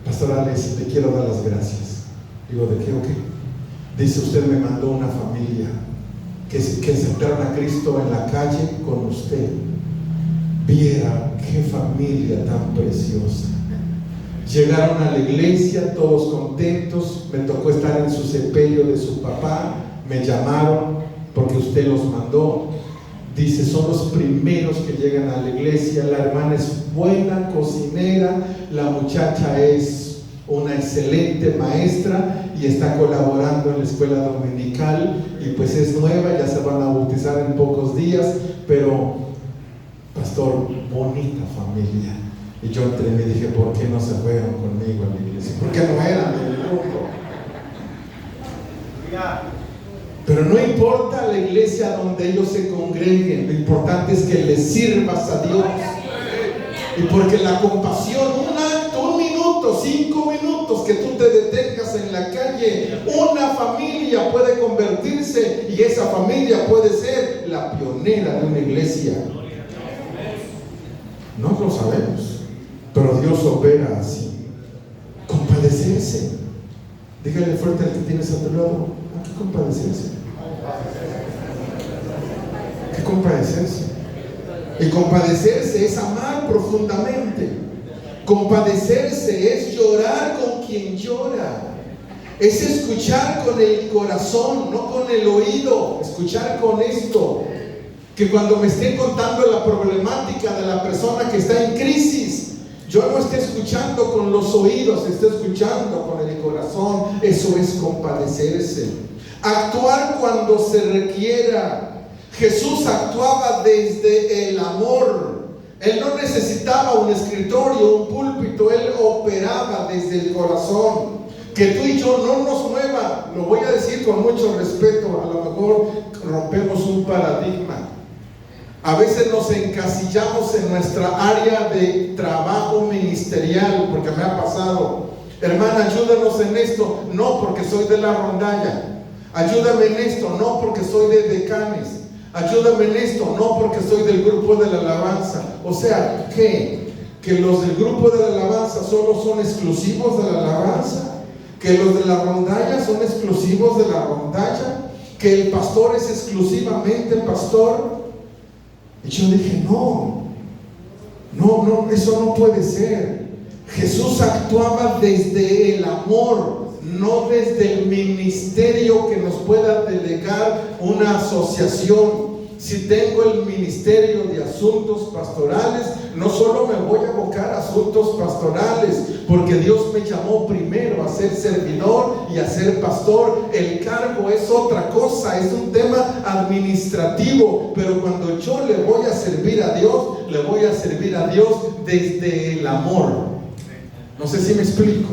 pastor Alex, le quiero dar las gracias. Digo: ¿de qué o qué? Dice: usted me mandó una familia que aceptaron a Cristo en la calle con usted. Viera qué familia tan preciosa. Llegaron a la iglesia todos contentos, me tocó estar en su sepelio de su papá, me llamaron porque usted los mandó. Dice: son los primeros que llegan a la iglesia, la hermana es buena cocinera, la muchacha es una excelente maestra y está colaborando en la escuela dominical y pues es nueva, ya se van a bautizar en pocos días, pero pastor, bonita familia. Y yo entré y me dije: ¿por qué no se fueron conmigo a la iglesia? ¿Por qué no eran del grupo? Pero no importa la iglesia donde ellos se congreguen, lo importante es que les sirvas a Dios. Y porque la compasión, un acto, 1 minuto, 5 minutos que tú te detengas en la calle, una familia puede convertirse y esa familia puede ser la pionera de una iglesia. No lo sabemos, pero Dios opera así. Compadecerse. Dígale fuerte al que tienes a tu lado: ¿a qué compadecerse? ¿Qué compadecerse? Y compadecerse es amar profundamente. Compadecerse es llorar con quien llora. Es escuchar con el corazón, no con el oído. Escuchar con esto. Que cuando me estén contando la problemática de la persona que está en crisis, yo no esté escuchando con los oídos, esté escuchando con el corazón. Eso es compadecerse. Actuar cuando se requiera. Jesús actuaba desde el amor. Él no necesitaba un escritorio, un púlpito, Él operaba desde el corazón. Que tú y yo no nos mueva, lo voy a decir con mucho respeto, a lo mejor rompemos un paradigma. A veces nos encasillamos en nuestra área de trabajo ministerial, porque me ha pasado. Hermana, ayúdanos en esto, no porque soy de la rondalla. Ayúdame en esto, no porque soy de Decanes. Ayúdame en esto, no porque soy del grupo de la alabanza. O sea, ¿qué? Que los del grupo de la alabanza solo son exclusivos de la alabanza. Que los de la rondalla son exclusivos de la rondalla. Que el pastor es exclusivamente pastor. Y yo dije, no, eso no puede ser. Jesús actuaba desde el amor, no desde el ministerio que nos pueda delegar una asociación. Si tengo el ministerio de asuntos pastorales, no solo me voy a abocar a asuntos pastorales, porque Dios me llamó primero a ser servidor y a ser pastor. El cargo es otra cosa, es un tema administrativo, pero cuando yo le voy a servir a Dios, le voy a servir a Dios desde el amor. No sé si me explico.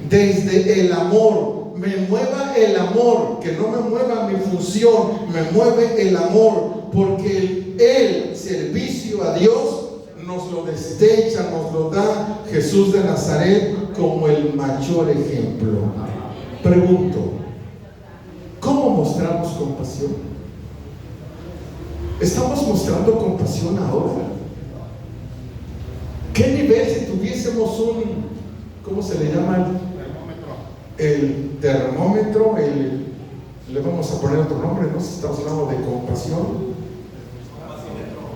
Desde el amor. Me mueva el amor, que no me mueva mi función, me mueve el amor, porque el servicio a Dios nos lo destecha, nos lo da Jesús de Nazaret como el mayor ejemplo. Pregunto, ¿cómo mostramos compasión? ¿Estamos mostrando compasión ahora? ¿Qué nivel si tuviésemos ¿cómo se le llama? El termómetro, le vamos a poner otro nombre, ¿no? Si estamos hablando de compasión.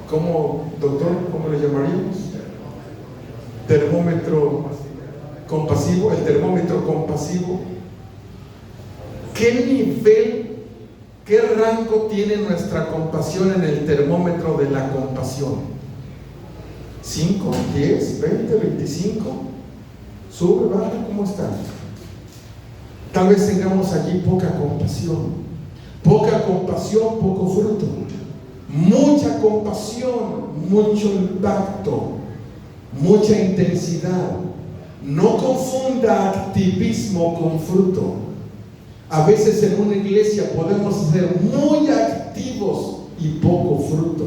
¿Cómo, doctor? ¿Cómo le llamaríamos? Termómetro compasivo, el termómetro compasivo. ¿Qué nivel, qué rango tiene nuestra compasión en el termómetro de la compasión? ¿5, 10, 20, 25? ¿Sube, baja? ¿Cómo está? Tal vez tengamos allí poca compasión, poco fruto. Mucha compasión, mucho impacto, mucha intensidad. No confunda activismo con fruto. A veces en una iglesia podemos ser muy activos y poco fruto.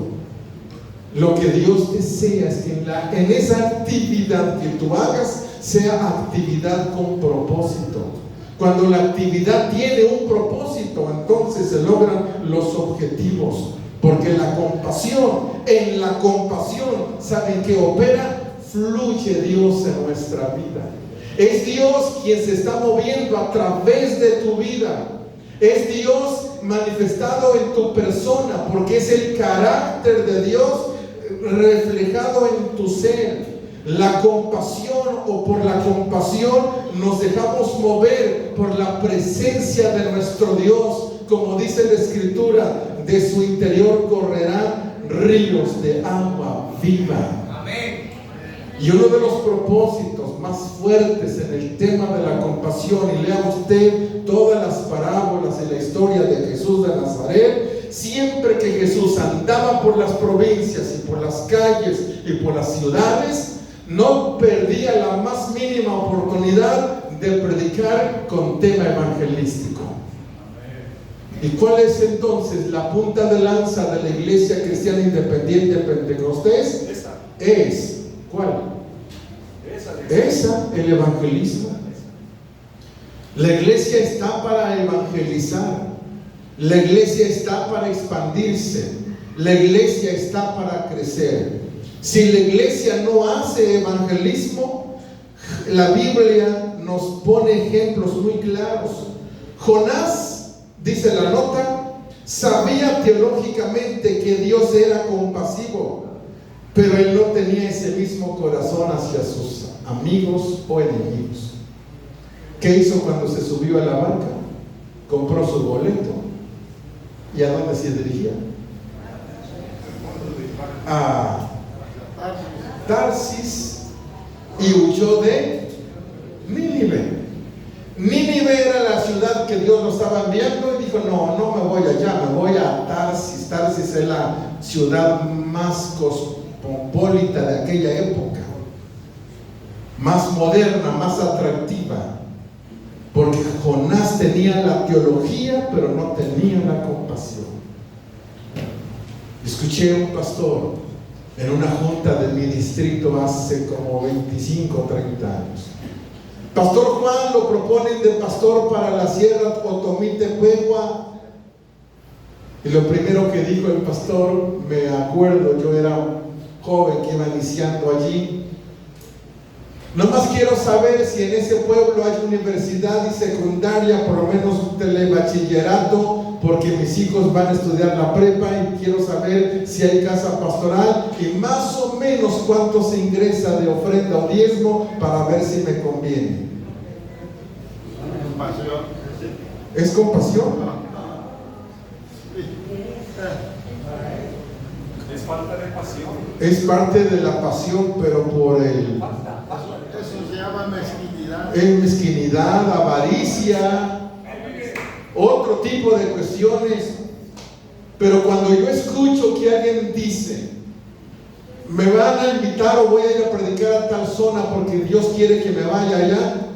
Lo que Dios desea es que en esa actividad que tú hagas sea actividad con propósito. Cuando la actividad tiene un propósito, entonces se logran los objetivos. Porque la compasión, en la compasión, ¿saben qué opera? Fluye Dios en nuestra vida. Es Dios quien se está moviendo a través de tu vida. Es Dios manifestado en tu persona, porque es el carácter de Dios reflejado en tu ser. La compasión, o por la compasión nos dejamos mover por la presencia de nuestro Dios, como dice la Escritura, de su interior correrán ríos de agua viva. Amén. Y uno de los propósitos más fuertes en el tema de la compasión, y lea usted todas las parábolas y la historia de Jesús de Nazaret, siempre que Jesús andaba por las provincias y por las calles y por las ciudades, no perdía la más mínima oportunidad de predicar con tema evangelístico. ¿Y cuál es entonces la punta de lanza de la Iglesia Cristiana Independiente Pentecostés? ¿Cuál? Esa, el evangelismo. La iglesia está para evangelizar. La iglesia está para expandirse. La iglesia está para crecer. Si la iglesia no hace evangelismo, la Biblia nos pone ejemplos muy claros. Jonás, dice la nota, sabía teológicamente que Dios era compasivo, pero él no tenía ese mismo corazón hacia sus amigos o enemigos. ¿Qué hizo cuando se subió a la barca? Compró su boleto. ¿Y a dónde se dirigía? A Tarsis, y huyó de Nínive. Nínive era la ciudad que Dios lo estaba enviando, y dijo: no me voy allá, me voy a Tarsis. Tarsis es la ciudad más cosmopolita de aquella época, más moderna, más atractiva. Porque Jonás tenía la teología, pero no tenía la compasión. Escuché a un pastor en una junta de mi distrito hace como 25 o 30 años. Pastor Juan lo proponen de pastor para la Sierra Otomí-Tepehua. Y lo primero que dijo el pastor, me acuerdo, yo era un joven que iba iniciando allí: nomás quiero saber si en ese pueblo hay universidad y secundaria, por lo menos un telebachillerato, porque mis hijos van a estudiar la prepa, y quiero saber si hay casa pastoral y más o menos cuánto se ingresa de ofrenda o diezmo para ver si me conviene. ¿Es compasión? Es falta de pasión. Es parte de la pasión, pero por el... Eso se llama mezquinidad. Mezquinidad, avaricia, otro tipo de cuestiones. Pero cuando yo escucho que alguien dice: me van a invitar o voy a ir a predicar a tal zona porque Dios quiere que me vaya allá,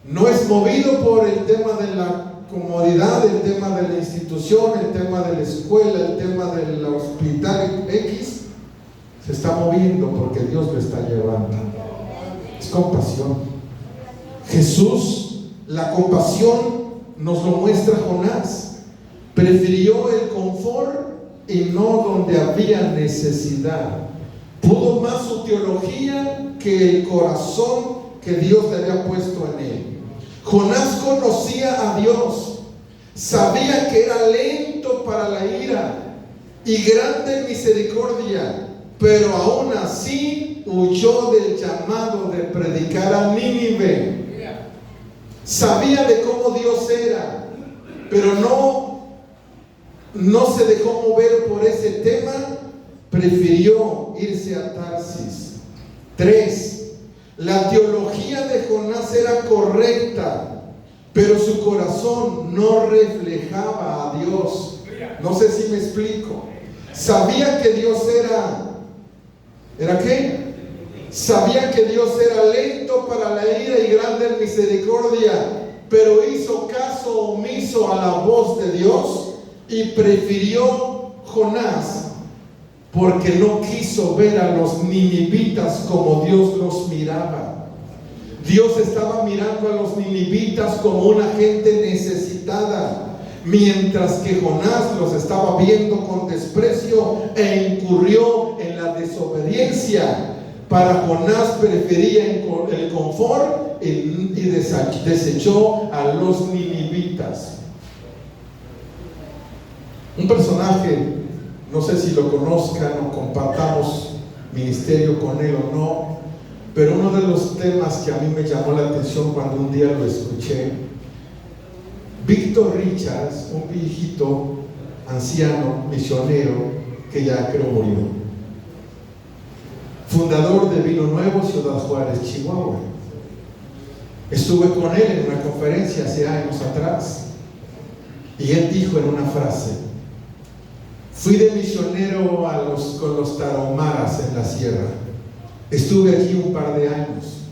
no es movido por el tema de la comodidad, el tema de la institución, el tema de la escuela, el tema del hospital X, se está moviendo porque Dios lo está llevando. Es compasión. Jesús, la compasión nos lo muestra Jonás. Prefirió el confort y no donde había necesidad. Pudo más su teología que el corazón que Dios le había puesto en él. Jonás conocía a Dios, sabía que era lento para la ira y grande en misericordia, pero aún así huyó del llamado de predicar a Nínive. Sabía de cómo Dios era, pero no se dejó mover por ese tema, prefirió irse a Tarsis. 3. La teología de Jonás era correcta, pero su corazón no reflejaba a Dios. No sé si me explico. Sabía que Dios ¿era qué? Sabía que Dios era lento para la ira y grande en misericordia, pero hizo caso omiso a la voz de Dios y prefirió Jonás porque no quiso ver a los ninivitas como Dios los miraba. Dios estaba mirando a los ninivitas como una gente necesitada, mientras que Jonás los estaba viendo con desprecio e incurrió en la desobediencia. Para Jonás prefería el confort y desechó a los ninivitas. Un personaje, no sé si lo conozcan o compartamos ministerio con él o no, pero uno de los temas que a mí me llamó la atención cuando un día lo escuché, Víctor Richards, un viejito anciano, misionero, que ya creo murió, fundador de Vino Nuevo, Ciudad Juárez, Chihuahua. Estuve con él en una conferencia hace años atrás y él dijo en una frase: fui de misionero con los tarahumaras en la sierra. Estuve allí un par de años.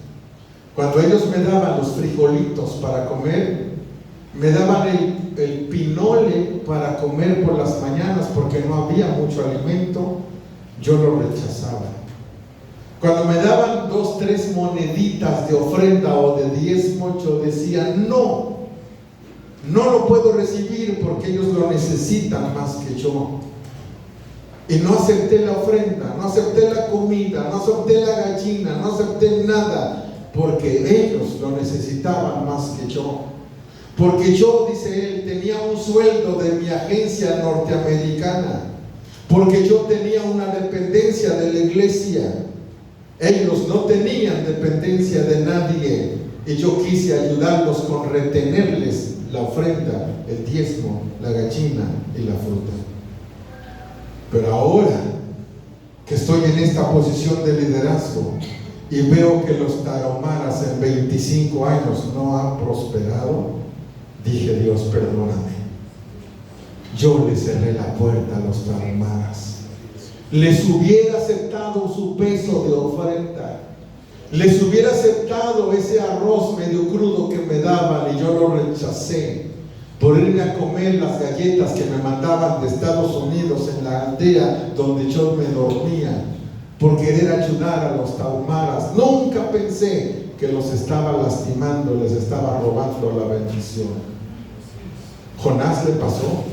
Cuando ellos me daban los frijolitos para comer, me daban el pinole para comer por las mañanas porque no había mucho alimento, yo lo rechazaba. Cuando me daban 2, 3 moneditas de ofrenda o de diezmo, yo decía: no lo puedo recibir porque ellos lo necesitan más que yo. Y no acepté la ofrenda, no acepté la comida, no acepté la gallina, no acepté nada, porque ellos lo necesitaban más que yo. Porque yo, dice él, tenía un sueldo de mi agencia norteamericana, porque yo tenía una dependencia de la iglesia. Ellos no tenían dependencia de nadie, y yo quise ayudarlos con retenerles la ofrenda, el diezmo, la gallina y la fruta. Pero ahora que estoy en esta posición de liderazgo y veo que los tarahumaras en 25 años no han prosperado, dije: Dios, perdóname. Yo le cerré la puerta a los tarahumaras. Les hubiera aceptado su peso de ofrenda, Les hubiera aceptado ese arroz medio crudo que me daban y yo lo rechacé por irme a comer las galletas que me mandaban de Estados Unidos en la aldea donde yo me dormía, por querer ayudar a los taumaras. Nunca pensé que los estaba lastimando, les estaba robando la bendición. Jonás le pasó.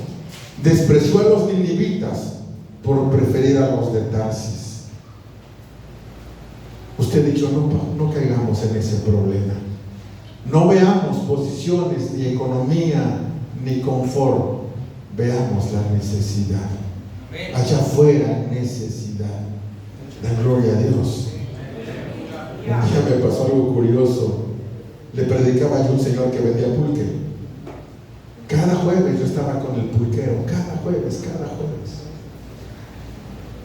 Despreció a los ninivitas por preferir a los de Tarsis. Usted y yo no caigamos en ese problema. No veamos posiciones, ni economía, ni confort. Veamos la necesidad. Allá afuera hay necesidad. Da gloria a Dios. Un día me pasó algo curioso. Le predicaba yo a un señor que vendía pulque. Cada jueves yo estaba con el pulquero. Cada jueves.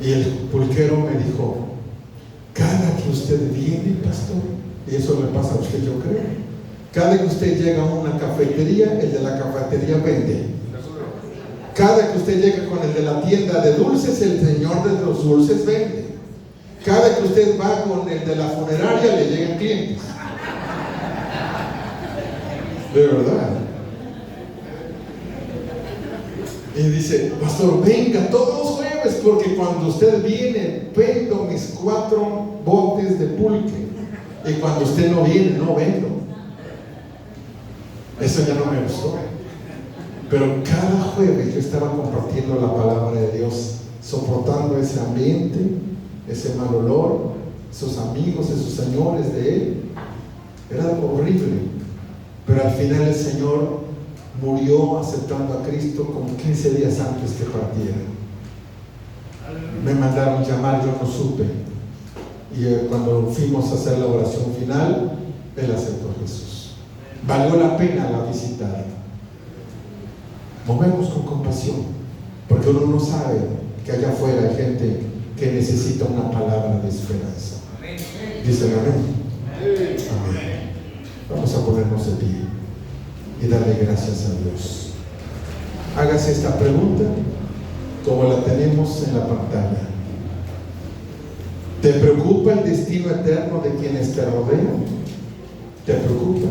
Y el pulquero me dijo: cada que usted viene, pastor, y eso le pasa a usted, yo creo, cada que usted llega a una cafetería, el de la cafetería vende. Cada que usted llega con el de la tienda de dulces, el señor de los dulces vende. Cada que usted va con el de la funeraria, le llegan clientes. De verdad. Y dice: pastor, venga todos los jueves, porque cuando usted viene, vendo mis 4 botes de pulque. Y cuando usted no viene, no vendo. Eso ya no me gustó. Pero cada jueves yo estaba compartiendo la palabra de Dios, soportando ese ambiente, ese mal olor, esos amigos, esos señores de él. Era horrible. Pero al final el Señor murió aceptando a Cristo como 15 días antes que partiera. Me mandaron llamar, yo no supe. Y cuando fuimos a hacer la oración final, Él aceptó a Jesús. Valió la pena la visitar. Movemos con compasión, porque uno no sabe que allá afuera hay gente que necesita una palabra de esperanza. Dicen amén. Amén. Vamos a ponernos de pie y darle gracias a Dios. Hágase esta pregunta como la tenemos en la pantalla. ¿Te preocupa el destino eterno de quienes te rodean? ¿Te preocupa?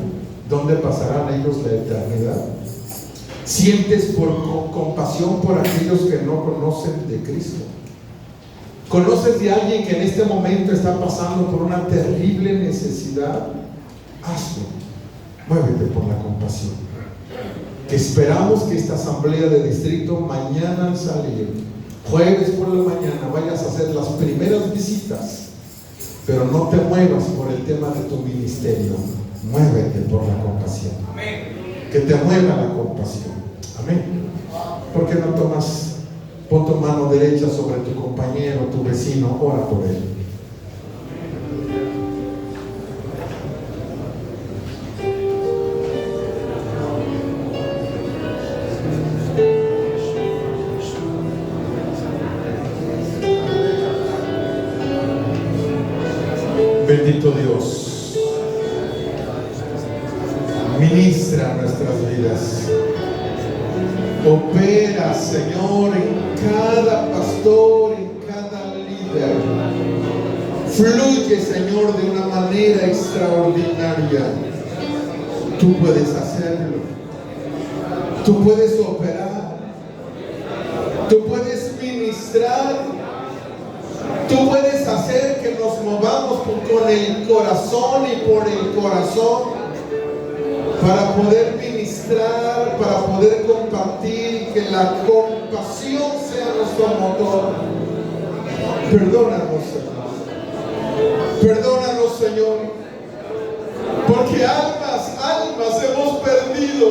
¿Dónde pasarán ellos la eternidad? ¿Sientes compasión por aquellos que no conocen de Cristo? ¿Conoces de alguien que en este momento está pasando por una terrible necesidad? Hazlo. Muévete por la compasión. Que esperamos que esta asamblea de distrito mañana al salir, jueves por la mañana, vayas a hacer las primeras visitas, pero no te muevas por el tema de tu ministerio. Muévete por la compasión. Que te mueva la compasión. Amén. ¿Por qué no pon tu mano derecha sobre tu compañero, tu vecino, ora por él? Bendito Dios, ministra nuestras vidas. Opera, Señor, en cada pastor, en cada líder. Fluye, Señor, de una manera extraordinaria. Tú puedes hacerlo. Tú puedes operar. Tú puedes ministrar. Tú puedes hacer que nos movamos con el corazón y por el corazón para poder ministrar, para poder compartir, que la compasión sea nuestro motor. Perdónanos, Señor. Perdónanos, Señor, porque almas hemos perdido.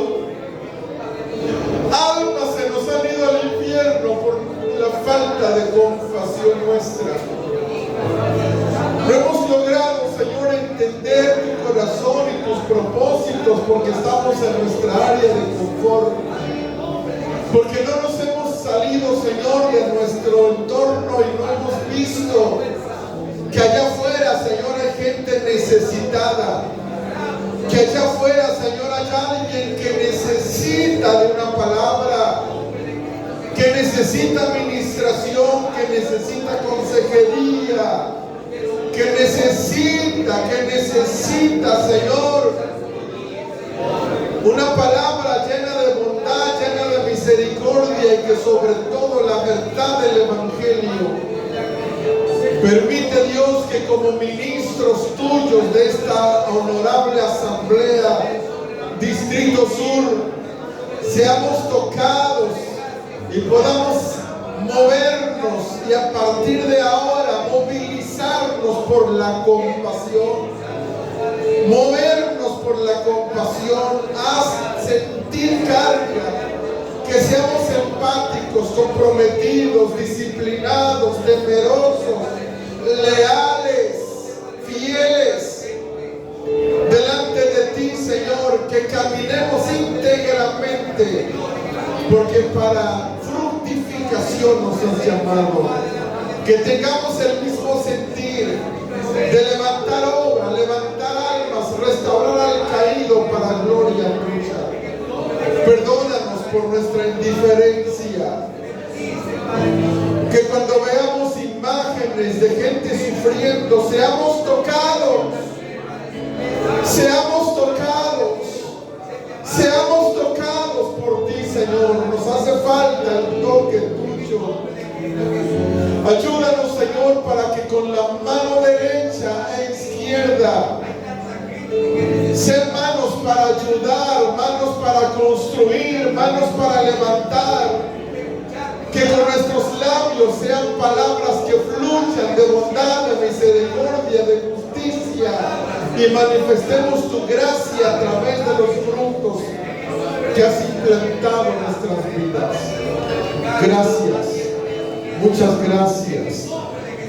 Almas se nos han ido al infierno por la falta de compasión nuestra. No hemos logrado, Señor, entender tu corazón y tus propósitos porque estamos en nuestra área de confort. Porque no nos hemos salido, Señor, de nuestro entorno y no hemos visto que allá afuera, Señor, hay gente necesitada. Que allá afuera, Señor, hay alguien que necesita de una palabra, que necesita administración, que necesita consejería, que necesita que necesita, Señor, una palabra llena de bondad, llena de misericordia y que sobre todo la verdad del Evangelio. Permite, Dios, que como ministros tuyos de esta honorable asamblea Distrito Sur seamos tocados y podamos movernos y a partir de ahora movilizarnos por la compasión, movernos por la compasión, haz sentir carga, que seamos empáticos, comprometidos, disciplinados, temerosos, leales, fieles delante de ti, Señor, que caminemos íntegramente, porque para fructificación nos has llamado, que tengamos el mismo sentir de levantar obra, levantar almas, restaurar al caído para gloria tuya. Perdónanos por nuestra indiferencia, que cuando veamos imágenes de gente sufriendo, seamos tocados, seamos tocados, seamos tocados por ti, Señor. Nos hace falta el toque tuyo. Ayúdanos, Señor, para que con la mano derecha e izquierda sean manos para ayudar, manos para construir, manos para levantar. Que con nuestros labios sean palabras que fluyan de bondad, de misericordia, de justicia, y manifestemos tu gracia a través de los frutos que has implantado en nuestras vidas. Gracias, muchas gracias,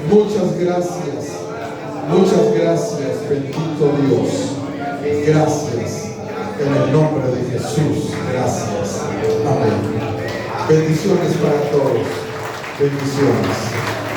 muchas gracias, muchas gracias, bendito Dios. Gracias, en el nombre de Jesús, gracias. Amén. Bendiciones para todos. Bendiciones.